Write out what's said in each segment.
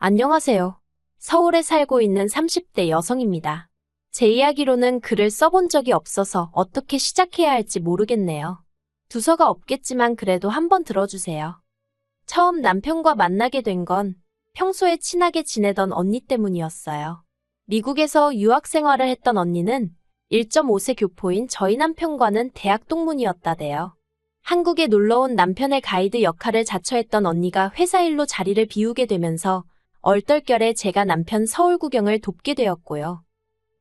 안녕하세요. 서울에 살고 있는 30대 여성입니다. 제 이야기로는 글을 써본 적이 없어서 어떻게 시작해야 할지 모르겠네요. 두서가 없겠지만 그래도 한번 들어주세요. 처음 남편과 만나게 된 건 평소에 친하게 지내던 언니 때문이었어요. 미국에서 유학 생활을 했던 언니는 1.5세 교포인 저희 남편과는 대학 동문이었다대요. 한국에 놀러온 남편의 가이드 역할을 자처했던 언니가 회사 일로 자리를 비우게 되면서 얼떨결에 제가 남편 서울 구경을 돕게 되었고요.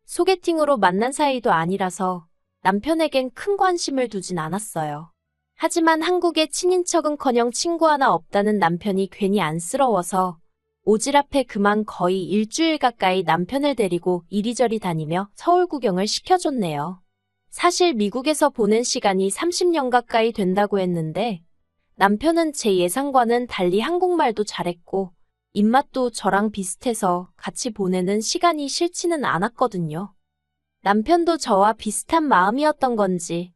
소개팅으로 만난 사이도 아니라서 남편에겐 큰 관심을 두진 않았어요. 하지만 한국에 친인척은커녕 친구 하나 없다는 남편이 괜히 안쓰러워서 오지랖에 그만 거의 일주일 가까이 남편을 데리고 이리저리 다니며 서울 구경을 시켜줬네요. 사실 미국에서 보낸 시간이 30년 가까이 된다고 했는데 남편은 제 예상과는 달리 한국말도 잘했고 입맛도 저랑 비슷해서 같이 보내는 시간이 싫지는 않았거든요. 남편도 저와 비슷한 마음이었던 건지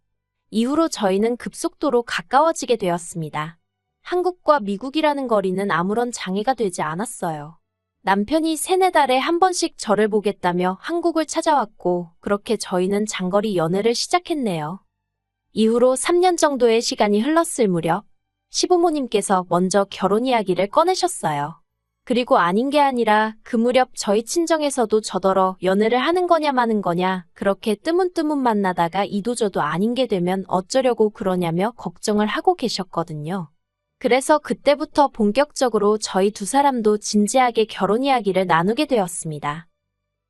이후로 저희는 급속도로 가까워지게 되었습니다. 한국과 미국이라는 거리는 아무런 장애가 되지 않았어요. 남편이 3-4달에 한 번씩 저를 보겠다며 한국을 찾아왔고 그렇게 저희는 장거리 연애를 시작했네요. 이후로 3년 정도의 시간이 흘렀을 무렵 시부모님께서 먼저 결혼 이야기를 꺼내셨어요. 그리고 아닌 게 아니라 그 무렵 저희 친정에서도 저더러 연애를 하는 거냐 마는 거냐 그렇게 뜨문뜨문 만나다가 이도저도 아닌 게 되면 어쩌려고 그러냐며 걱정을 하고 계셨거든요. 그래서 그때부터 본격적으로 저희 두 사람도 진지하게 결혼 이야기를 나누게 되었습니다.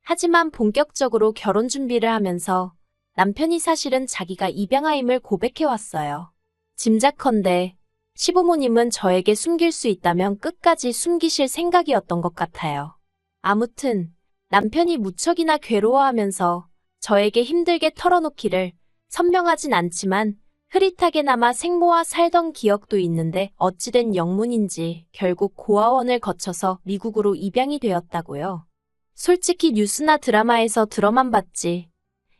하지만 본격적으로 결혼 준비를 하면서 남편이 사실은 자기가 입양아임을 고백해왔어요. 짐작컨대 시부모님은 저에게 숨길 수 있다면 끝까지 숨기실 생각이었던 것 같아요. 아무튼 남편이 무척이나 괴로워하면서 저에게 힘들게 털어놓기를 선명하진 않지만 흐릿하게나마 생모와 살던 기억도 있는데 어찌된 영문인지 결국 고아원을 거쳐서 미국으로 입양이 되었다고요. 솔직히 뉴스나 드라마에서 들어만 봤지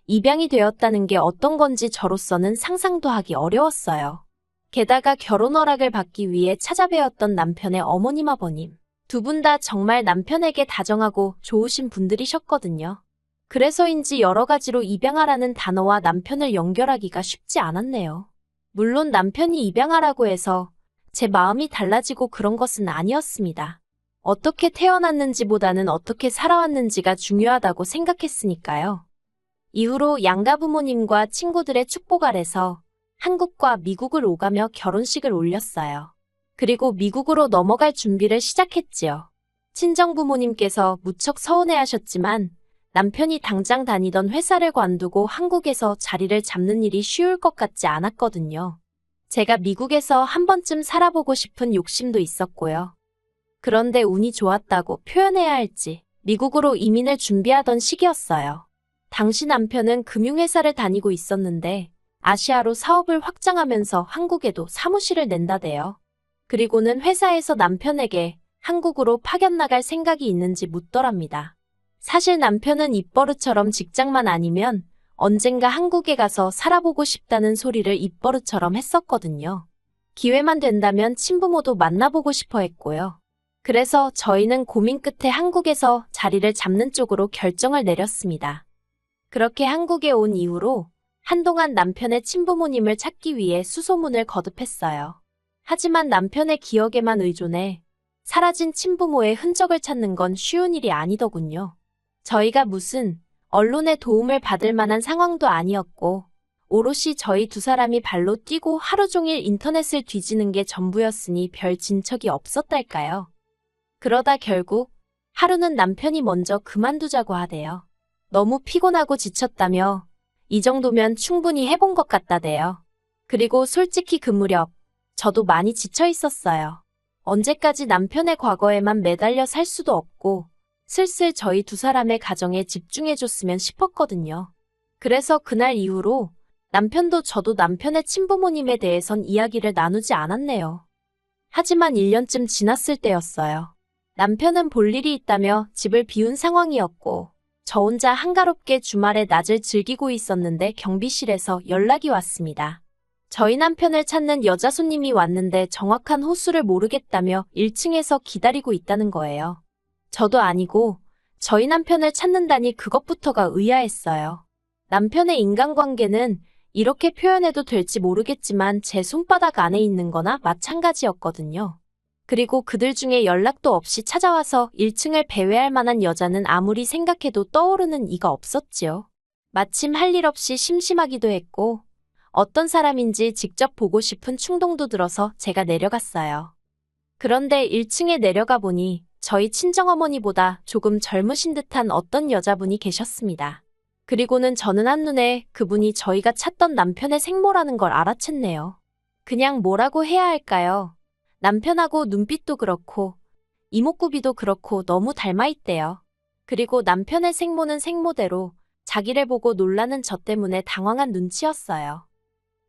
입양이 되었다는 게 어떤 건지 저로서는 상상도 하기 어려웠어요. 게다가 결혼 허락을 받기 위해 찾아뵈었던 남편의 어머님 아버님 두 분 다 정말 남편에게 다정하고 좋으신 분들이셨거든요. 그래서인지 여러 가지로 입양하라는 단어와 남편을 연결하기가 쉽지 않았네요. 물론 남편이 입양하라고 해서 제 마음이 달라지고 그런 것은 아니었습니다. 어떻게 태어났는지보다는 어떻게 살아왔는지가 중요하다고 생각했으니까요. 이후로 양가 부모님과 친구들의 축복 아래서 한국과 미국을 오가며 결혼식을 올렸어요. 그리고 미국으로 넘어갈 준비를 시작했지요. 친정 부모님께서 무척 서운해하셨지만 남편이 당장 다니던 회사를 관두고 한국에서 자리를 잡는 일이 쉬울 것 같지 않았거든요. 제가 미국에서 한 번쯤 살아보고 싶은 욕심도 있었고요. 그런데 운이 좋았다고 표현해야 할지 미국으로 이민을 준비하던 시기였어요. 당시 남편은 금융회사를 다니고 있었는데 아시아로 사업을 확장하면서 한국에도 사무실을 낸다대요. 그리고는 회사에서 남편에게 한국으로 파견 나갈 생각이 있는지 묻더랍니다. 사실 남편은 입버릇처럼 직장만 아니면 언젠가 한국에 가서 살아보고 싶다는 소리를 입버릇처럼 했었거든요. 기회만 된다면 친부모도 만나보고 싶어 했고요. 그래서 저희는 고민 끝에 한국에서 자리를 잡는 쪽으로 결정을 내렸습니다. 그렇게 한국에 온 이후로 한동안 남편의 친부모님을 찾기 위해 수소문을 거듭했어요. 하지만 남편의 기억에만 의존해 사라진 친부모의 흔적을 찾는 건 쉬운 일이 아니더군요. 저희가 무슨 언론의 도움을 받을 만한 상황도 아니었고 오롯이 저희 두 사람이 발로 뛰고 하루 종일 인터넷을 뒤지는 게 전부였으니 별 진척이 없었달까요. 그러다 결국 하루는 남편이 먼저 그만두자고 하대요. 너무 피곤하고 지쳤다며 이 정도면 충분히 해본 것 같다대요. 그리고 솔직히 그 무렵 저도 많이 지쳐 있었어요. 언제까지 남편의 과거에만 매달려 살 수도 없고 슬슬 저희 두 사람의 가정에 집중해줬으면 싶었거든요. 그래서 그날 이후로 남편도 저도 남편의 친부모님에 대해선 이야기를 나누지 않았네요. 하지만 1년쯤 지났을 때였어요. 남편은 볼 일이 있다며 집을 비운 상황이었고 저 혼자 한가롭게 주말에 낮을 즐기고 있었는데 경비실에서 연락이 왔습니다. 저희 남편을 찾는 여자 손님이 왔는데 정확한 호수를 모르겠다며 1층에서 기다리고 있다는 거예요. 저도 아니고 저희 남편을 찾는다니 그것부터가 의아했어요. 남편의 인간관계는 이렇게 표현해도 될지 모르겠지만 제 손바닥 안에 있는 거나 마찬가지였거든요. 그리고 그들 중에 연락도 없이 찾아와서 1층을 배회할 만한 여자는 아무리 생각해도 떠오르는 이가 없었지요. 마침 할 일 없이 심심하기도 했고 어떤 사람인지 직접 보고 싶은 충동도 들어서 제가 내려갔어요. 그런데 1층에 내려가 보니 저희 친정어머니보다 조금 젊으신 듯한 어떤 여자분이 계셨습니다. 그리고는 저는 한눈에 그분이 저희가 찾던 남편의 생모라는 걸 알아챘네요. 그냥 뭐라고 해야 할까요? 남편하고 눈빛도 그렇고 이목구비도 그렇고 너무 닮아있대요. 그리고 남편의 생모는 생모대로 자기를 보고 놀라는 저 때문에 당황한 눈치였어요.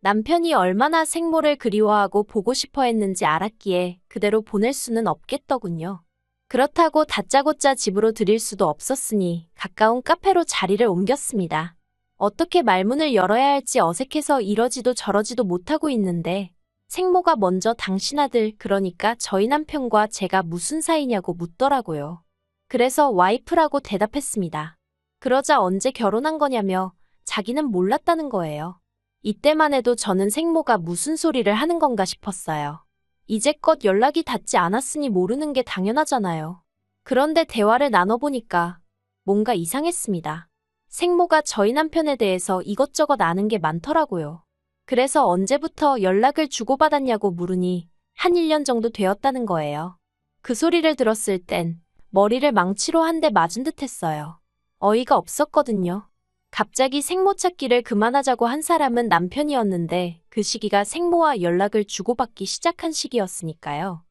남편이 얼마나 생모를 그리워하고 보고 싶어 했는지 알았기에 그대로 보낼 수는 없겠더군요. 그렇다고 다짜고짜 집으로 들일 수도 없었으니 가까운 카페로 자리를 옮겼습니다. 어떻게 말문을 열어야 할지 어색해서 이러지도 저러지도 못하고 있는데 생모가 먼저 당신 아들, 그러니까 저희 남편과 제가 무슨 사이냐고 묻더라고요. 그래서 와이프라고 대답했습니다. 그러자 언제 결혼한 거냐며 자기는 몰랐다는 거예요. 이때만 해도 저는 생모가 무슨 소리를 하는 건가 싶었어요. 이제껏 연락이 닿지 않았으니 모르는 게 당연하잖아요. 그런데 대화를 나눠보니까 뭔가 이상했습니다. 생모가 저희 남편에 대해서 이것저것 아는 게 많더라고요. 그래서 언제부터 연락을 주고받았냐고 물으니 한 1년 정도 되었다는 거예요. 그 소리를 들었을 땐 머리를 망치로 한 대 맞은 듯 했어요. 어이가 없었거든요. 갑자기 생모 찾기를 그만하자고 한 사람은 남편이었는데 그 시기가 생모와 연락을 주고받기 시작한 시기였으니까요.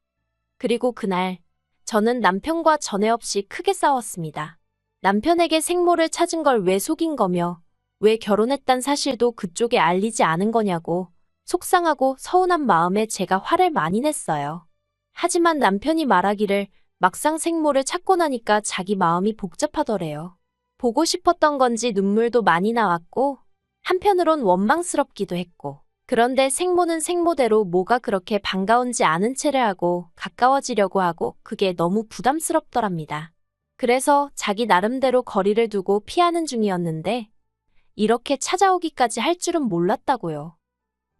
그리고 그날 저는 남편과 전에 없이 크게 싸웠습니다. 남편에게 생모를 찾은 걸 왜 속인 거며 왜 결혼했단 사실도 그쪽에 알리지 않은 거냐고 속상하고 서운한 마음에 제가 화를 많이 냈어요. 하지만 남편이 말하기를 막상 생모를 찾고 나니까 자기 마음이 복잡하더래요. 보고 싶었던 건지 눈물도 많이 나왔고 한편으론 원망스럽기도 했고 그런데 생모는 생모대로 뭐가 그렇게 반가운지 아는 체를 하고 가까워지려고 하고 그게 너무 부담스럽더랍니다. 그래서 자기 나름대로 거리를 두고 피하는 중이었는데 이렇게 찾아오기까지 할 줄은 몰랐다고요.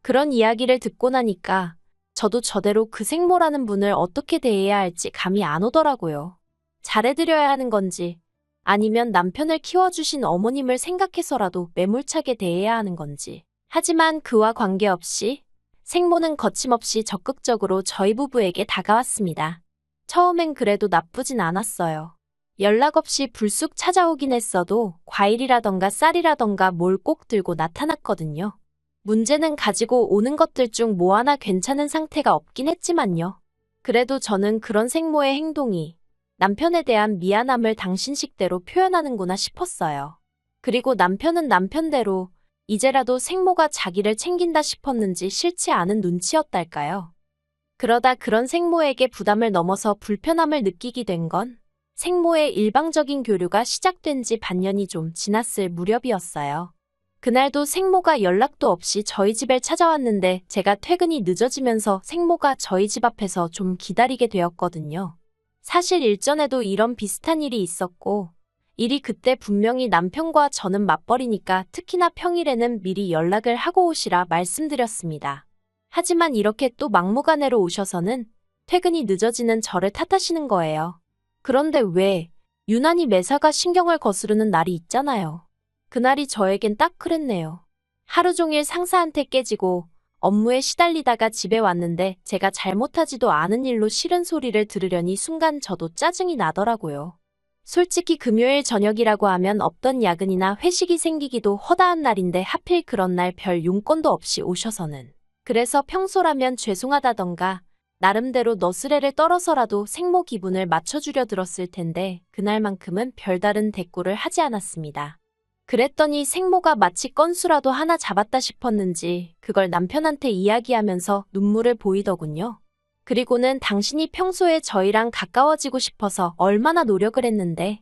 그런 이야기를 듣고 나니까 저도 저대로 그 생모라는 분을 어떻게 대해야 할지 감이 안 오더라고요. 잘해드려야 하는 건지 아니면 남편을 키워주신 어머님을 생각해서라도 매몰차게 대해야 하는 건지. 하지만 그와 관계없이 생모는 거침없이 적극적으로 저희 부부에게 다가왔습니다. 처음엔 그래도 나쁘진 않았어요. 연락 없이 불쑥 찾아오긴 했어도 과일이라던가 쌀이라던가 뭘 꼭 들고 나타났거든요. 문제는 가지고 오는 것들 중 뭐 하나 괜찮은 상태가 없긴 했지만요. 그래도 저는 그런 생모의 행동이 남편에 대한 미안함을 당신 식대로 표현하는구나 싶었어요. 그리고 남편은 남편대로 이제라도 생모가 자기를 챙긴다 싶었는지 싫지 않은 눈치였달까요. 그러다 그런 생모에게 부담을 넘어서 불편함을 느끼게 된 건 생모의 일방적인 교류가 시작된 지 반년이 좀 지났을 무렵이었어요. 그날도 생모가 연락도 없이 저희 집에 찾아왔는데 제가 퇴근이 늦어지면서 생모가 저희 집 앞에서 좀 기다리게 되었거든요. 사실 일전에도 이런 비슷한 일이 있었고 일이 그때 분명히 남편과 저는 맞벌이니까 특히나 평일에는 미리 연락을 하고 오시라 말씀드렸습니다. 하지만 이렇게 또 막무가내로 오셔서는 퇴근이 늦어지는 저를 탓하시는 거예요. 그런데 왜 유난히 매사가 신경을 거스르는 날이 있잖아요. 그날이 저에겐 딱 그랬네요. 하루 종일 상사한테 깨지고 업무에 시달리다가 집에 왔는데 제가 잘못하지도 않은 일로 싫은 소리를 들으려니 순간 저도 짜증이 나더라고요. 솔직히 금요일 저녁이라고 하면 없던 야근이나 회식이 생기기도 허다한 날인데 하필 그런 날 별 용건도 없이 오셔서는. 그래서 평소라면 죄송하다던가 나름대로 너스레를 떨어서라도 생모 기분을 맞춰주려 들었을 텐데 그날만큼은 별다른 대꾸를 하지 않았습니다. 그랬더니 생모가 마치 건수라도 하나 잡았다 싶었는지 그걸 남편한테 이야기하면서 눈물을 보이더군요. 그리고는 당신이 평소에 저희랑 가까워지고 싶어서 얼마나 노력을 했는데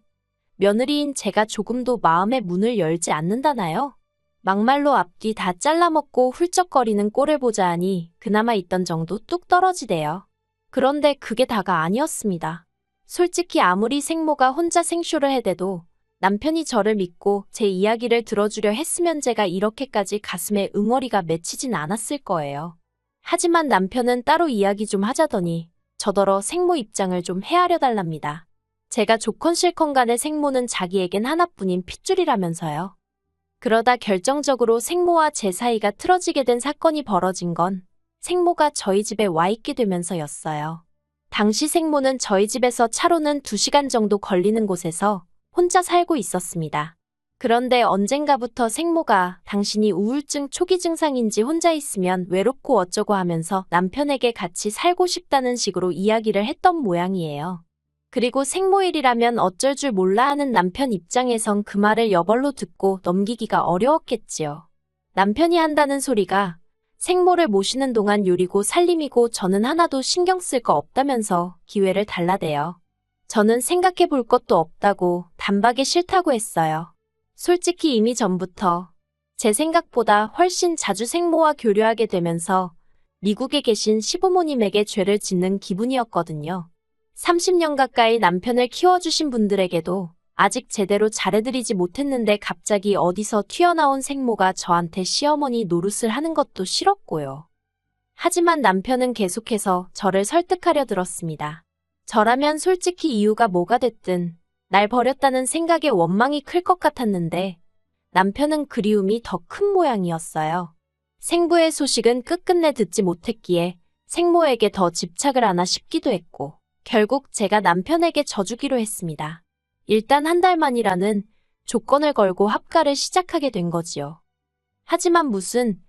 며느리인 제가 조금도 마음의 문을 열지 않는다나요? 막말로 앞뒤 다 잘라먹고 훌쩍거리는 꼴을 보자 하니 그나마 있던 정도 뚝 떨어지대요. 그런데 그게 다가 아니었습니다. 솔직히 아무리 생모가 혼자 생쇼를 해대도 남편이 저를 믿고 제 이야기를 들어주려 했으면 제가 이렇게까지 가슴에 응어리가 맺히진 않았을 거예요. 하지만 남편은 따로 이야기 좀 하자더니 저더러 생모 입장을 좀 헤아려 달랍니다. 제가 좋건 싫건 간에 생모는 자기에겐 하나뿐인 핏줄이라면서요. 그러다 결정적으로 생모와 제 사이가 틀어지게 된 사건이 벌어진 건 생모가 저희 집에 와 있게 되면서였어요. 당시 생모는 저희 집에서 차로는 2시간 정도 걸리는 곳에서 혼자 살고 있었습니다. 그런데 언젠가부터 생모가 당신이 우울증 초기 증상인지 혼자 있으면 외롭고 어쩌고 하면서 남편에게 같이 살고 싶다는 식으로 이야기를 했던 모양이에요. 그리고 생모일이라면 어쩔 줄 몰라 하는 남편 입장에선 그 말을 여벌로 듣고 넘기기가 어려웠겠지요. 남편이 한다는 소리가 생모를 모시는 동안 요리고 살림이고 저는 하나도 신경 쓸 거 없다면서 기회를 달라대요. 저는 생각해 볼 것도 없다고 단박에 싫다고 했어요. 솔직히 이미 전부터 제 생각보다 훨씬 자주 생모와 교류하게 되면서 미국에 계신 시부모님에게 죄를 짓는 기분이었거든요. 30년 가까이 남편을 키워주신 분들에게도 아직 제대로 잘해드리지 못했는데 갑자기 어디서 튀어나온 생모가 저한테 시어머니 노릇을 하는 것도 싫었고요. 하지만 남편은 계속해서 저를 설득하려 들었습니다. 저라면 솔직히 이유가 뭐가 됐든 날 버렸다는 생각에 원망이 클 것 같았는데 남편은 그리움이 더 큰 모양이었어요. 생부의 소식은 끝끝내 듣지 못했기에 생모에게 더 집착을 하나 싶기도 했고 결국 제가 남편에게 져주기로 했습니다. 일단 한 달 만이라는 조건을 걸고 합가를 시작하게 된 거지요. 하지만 무슨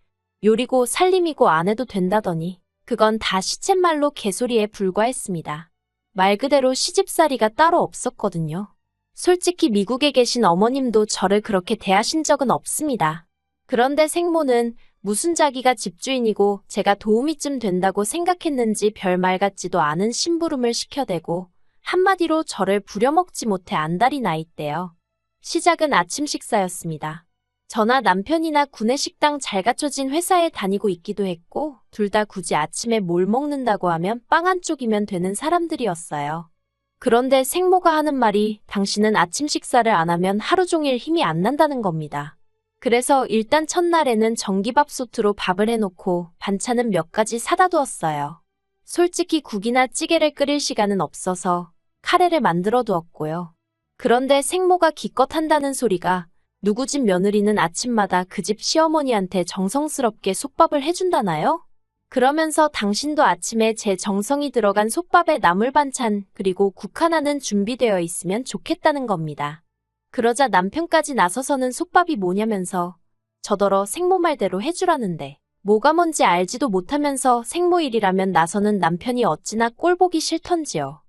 요리고 살림이고 안 해도 된다더니 그건 다 시쳇말로 개소리에 불과했습니다. 말 그대로 시집살이가 따로 없었거든요. 솔직히 미국에 계신 어머님도 저를 그렇게 대하신 적은 없습니다. 그런데 생모는 무슨 자기가 집주인이고 제가 도우미 쯤 된다고 생각했는지 별말 같지도 않은 심부름을 시켜대고 한마디로 저를 부려먹지 못해 안달이 나 있대요. 시작은 아침 식사였습니다. 저나 남편이나 구내식당 잘 갖춰진 회사에 다니고 있기도 했고 둘 다 굳이 아침에 뭘 먹는다고 하면 빵 한 쪽이면 되는 사람들이었어요. 그런데 생모가 하는 말이 당신은 아침 식사를 안 하면 하루 종일 힘이 안 난다는 겁니다. 그래서 일단 첫날에는 전기밥솥으로 밥을 해놓고 반찬은 몇 가지 사다 두었어요. 솔직히 국이나 찌개를 끓일 시간은 없어서 카레를 만들어 두었고요. 그런데 생모가 기껏 한다는 소리가 누구 집 며느리는 아침마다 그 집 시어머니한테 정성스럽게 솥밥을 해준다나요? 그러면서 당신도 아침에 제 정성이 들어간 솥밥에 나물 반찬 그리고 국 하나는 준비되어 있으면 좋겠다는 겁니다. 그러자 남편까지 나서서는 솥밥이 뭐냐면서 저더러 생모 말대로 해주라는데 뭐가 뭔지 알지도 못하면서 생모일이라면 나서는 남편이 어찌나 꼴보기 싫던지요.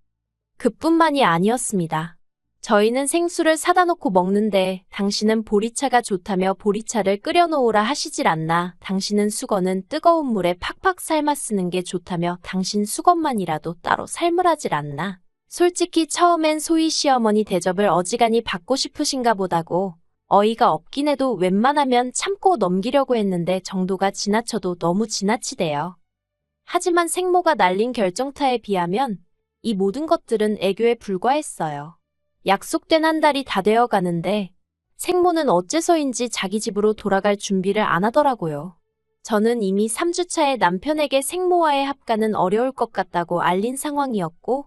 그뿐만이 아니었습니다. 저희는 생수를 사다 놓고 먹는데 당신은 보리차가 좋다며 보리차를 끓여놓으라 하시질 않나. 당신은 수건은 뜨거운 물에 팍팍 삶아 쓰는 게 좋다며 당신 수건만이라도 따로 삶으라질 않나. 솔직히 처음엔 소희 시어머니 대접을 어지간히 받고 싶으신가 보다고 어이가 없긴 해도 웬만하면 참고 넘기려고 했는데 정도가 지나쳐도 너무 지나치대요. 하지만 생모가 날린 결정타에 비하면 이 모든 것들은 애교에 불과했어요. 약속된 한 달이 다 되어 가는데 생모는 어째서인지 자기 집으로 돌아갈 준비를 안 하더라고요. 저는 이미 3주차에 남편에게 생모와의 합가는 어려울 것 같다고 알린 상황이었고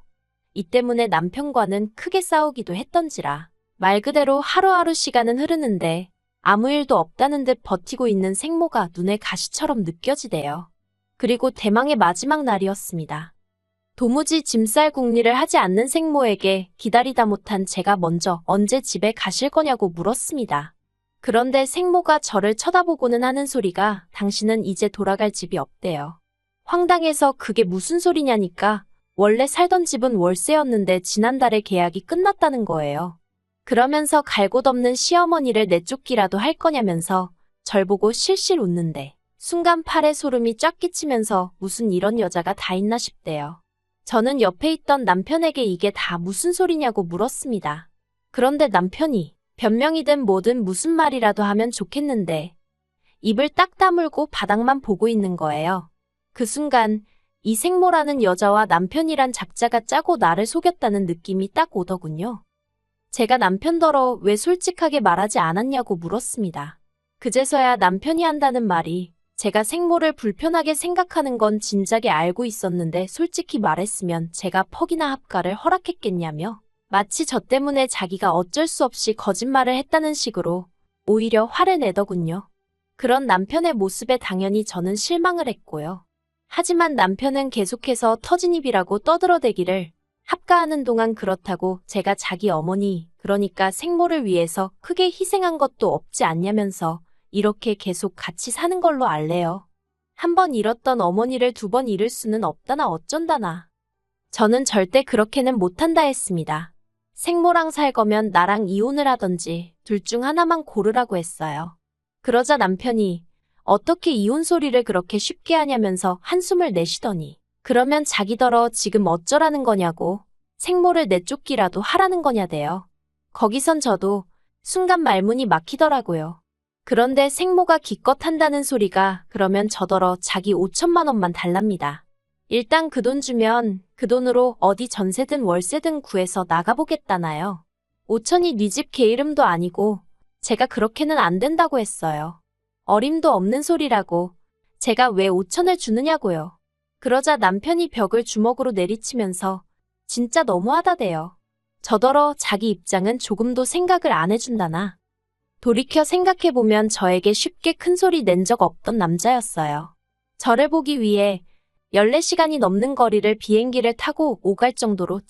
이 때문에 남편과는 크게 싸우기도 했던지라 말 그대로 하루하루 시간은 흐르는데 아무 일도 없다는 듯 버티고 있는 생모가 눈에 가시처럼 느껴지대요. 그리고 대망의 마지막 날이었습니다. 도무지 짐쌀 궁리를 하지 않는 생모에게 기다리다 못한 제가 먼저 언제 집에 가실 거냐고 물었습니다. 그런데 생모가 저를 쳐다보고는 하는 소리가 당신은 이제 돌아갈 집이 없대요. 황당해서 그게 무슨 소리냐니까 원래 살던 집은 월세였는데 지난달에 계약이 끝났다는 거예요. 그러면서 갈 곳 없는 시어머니를 내쫓기라도 할 거냐면서 절 보고 실실 웃는데 순간 팔에 소름이 쫙 끼치면서 무슨 이런 여자가 다 있나 싶대요. 저는 옆에 있던 남편에게 이게 다 무슨 소리냐고 물었습니다. 그런데 남편이 변명이든 뭐든 무슨 말이라도 하면 좋겠는데 입을 딱 다물고 바닥만 보고 있는 거예요. 그 순간 이 생모라는 여자와 남편이란 작자가 짜고 나를 속였다는 느낌이 딱 오더군요. 제가 남편더러 왜 솔직하게 말하지 않았냐고 물었습니다. 그제서야 남편이 한다는 말이 제가 생모를 불편하게 생각하는 건 진작에 알고 있었는데 솔직히 말했으면 제가 퍽이나 합가를 허락했겠냐며 마치 저 때문에 자기가 어쩔 수 없이 거짓말을 했다는 식으로 오히려 화를 내더군요. 그런 남편의 모습에 당연히 저는 실망을 했고요. 하지만 남편은 계속해서 터진 입이라고 떠들어대기를 합가하는 동안 그렇다고 제가 자기 어머니, 그러니까 생모를 위해서 크게 희생한 것도 없지 않냐면서 이렇게 계속 같이 사는 걸로 알래요. 한 번 잃었던 어머니를 두 번 잃을 수는 없다나 어쩐다나. 저는 절대 그렇게는 못한다 했습니다. 생모랑 살 거면 나랑 이혼을 하던지 둘 중 하나만 고르라고 했어요. 그러자 남편이 어떻게 이혼 소리를 그렇게 쉽게 하냐면서 한숨을 내쉬더니 그러면 자기더러 지금 어쩌라는 거냐고 생모를 내쫓기라도 하라는 거냐대요. 거기선 저도 순간 말문이 막히더라고요. 그런데 생모가 기껏 한다는 소리가 그러면 저더러 자기 5천만 원만 달랍니다. 일단 그 돈 주면 그 돈으로 어디 전세든 월세든 구해서 나가보겠다나요. 5천이 네 집 개 이름도 아니고 제가 그렇게는 안 된다고 했어요. 어림도 없는 소리라고 제가 왜 5천을 주느냐고요. 그러자 남편이 벽을 주먹으로 내리치면서 진짜 너무하다대요. 저더러 자기 입장은 조금도 생각을 안 해준다나. 돌이켜 생각해보면 저에게 쉽게 큰 소리 낸 적 없던 남자였어요. 저를 보기 위해 14시간이 넘는 거리를 비행기를 타고 오갈 정도로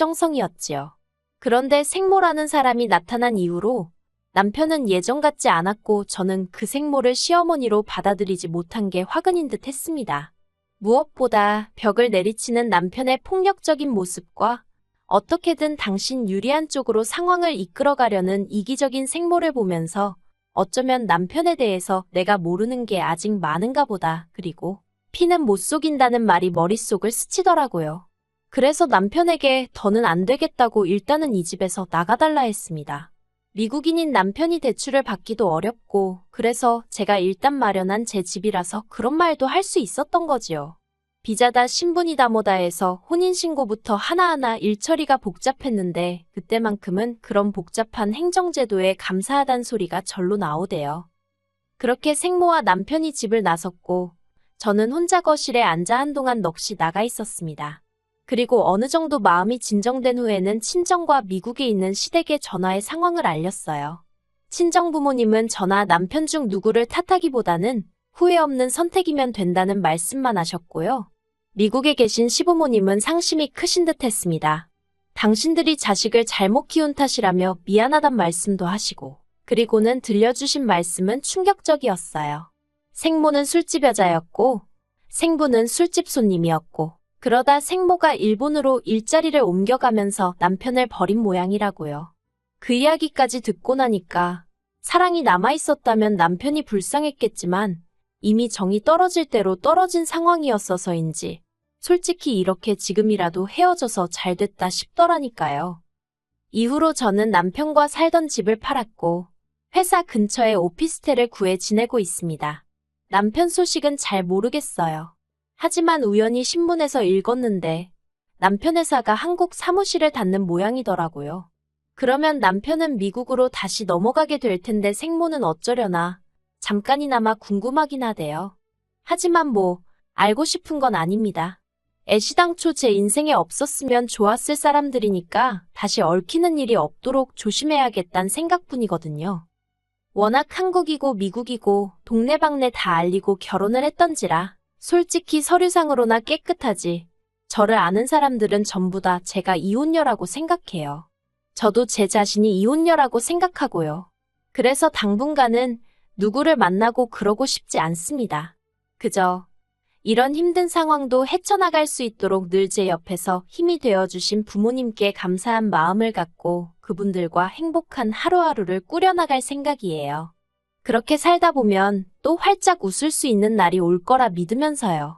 지극정성이었지요. 그런데 생모라는 사람이 나타난 이후로 남편은 예전 같지 않았고 저는 그 생모를 시어머니로 받아들이지 못한 게 화근인 듯 했습니다. 무엇보다 벽을 내리치는 남편의 폭력적인 모습과 어떻게든 당신 유리한 쪽으로 상황을 이끌어가려는 이기적인 생모를 보면서 어쩌면 남편에 대해서 내가 모르는 게 아직 많은가 보다. 그리고 피는 못 속인다는 말이 머릿속을 스치더라고요. 그래서 남편에게 더는 안 되겠다고 일단은 이 집에서 나가달라 했습니다. 미국인인 남편이 대출을 받기도 어렵고 그래서 제가 일단 마련한 제 집이라서 그런 말도 할 수 있었던 거지요. 비자다 신분이다 뭐다 해서 혼인신고부터 하나하나 일처리가 복잡했는데 그때만큼은 그런 복잡한 행정제도에 감사하단 소리가 절로 나오대요. 그렇게 생모와 남편이 집을 나섰고 저는 혼자 거실에 앉아 한동안 넋이 나가 있었습니다. 그리고 어느 정도 마음이 진정된 후에는 친정과 미국에 있는 시댁에 전화해 상황을 알렸어요. 친정 부모님은 저나 남편 중 누구를 탓하기보다는 후회 없는 선택이면 된다는 말씀만 하셨고요. 미국에 계신 시부모님은 상심이 크신 듯 했습니다. 당신들이 자식을 잘못 키운 탓이라며 미안하단 말씀도 하시고 그리고는 들려주신 말씀은 충격적이었어요. 생모는 술집 여자였고 생부는 술집 손님이었고 그러다 생모가 일본으로 일자리를 옮겨가면서 남편을 버린 모양이라고요. 그 이야기까지 듣고 나니까 사랑이 남아있었다면 남편이 불쌍했겠지만 이미 정이 떨어질 대로 떨어진 상황이었어서인지 솔직히 이렇게 지금이라도 헤어져서 잘 됐다 싶더라니까요. 이후로 저는 남편과 살던 집을 팔았고 회사 근처에 오피스텔을 구해 지내고 있습니다. 남편 소식은 잘 모르겠어요. 하지만 우연히 신문에서 읽었는데 남편 회사가 한국 사무실을 닫는 모양이더라고요. 그러면 남편은 미국으로 다시 넘어가게 될 텐데 생모는 어쩌려나 잠깐이나마 궁금하긴 하대요. 하지만 뭐 알고 싶은 건 아닙니다. 애시당초 제 인생에 없었으면 좋았을 사람들이니까 다시 얽히는 일이 없도록 조심해야겠다는 생각뿐이거든요. 워낙 한국이고 미국이고 동네방네 다 알리고 결혼을 했던지라 솔직히 서류상으로나 깨끗하지 저를 아는 사람들은 전부 다 제가 이혼녀라고 생각해요. 저도 제 자신이 이혼녀라고 생각하고요. 그래서 당분간은 누구를 만나고 그러고 싶지 않습니다. 그저 이런 힘든 상황도 헤쳐나갈 수 있도록 늘 제 옆에서 힘이 되어주신 부모님께 감사한 마음을 갖고 그분들과 행복한 하루하루를 꾸려나갈 생각이에요. 그렇게 살다 보면 또 활짝 웃을 수 있는 날이 올 거라 믿으면서요.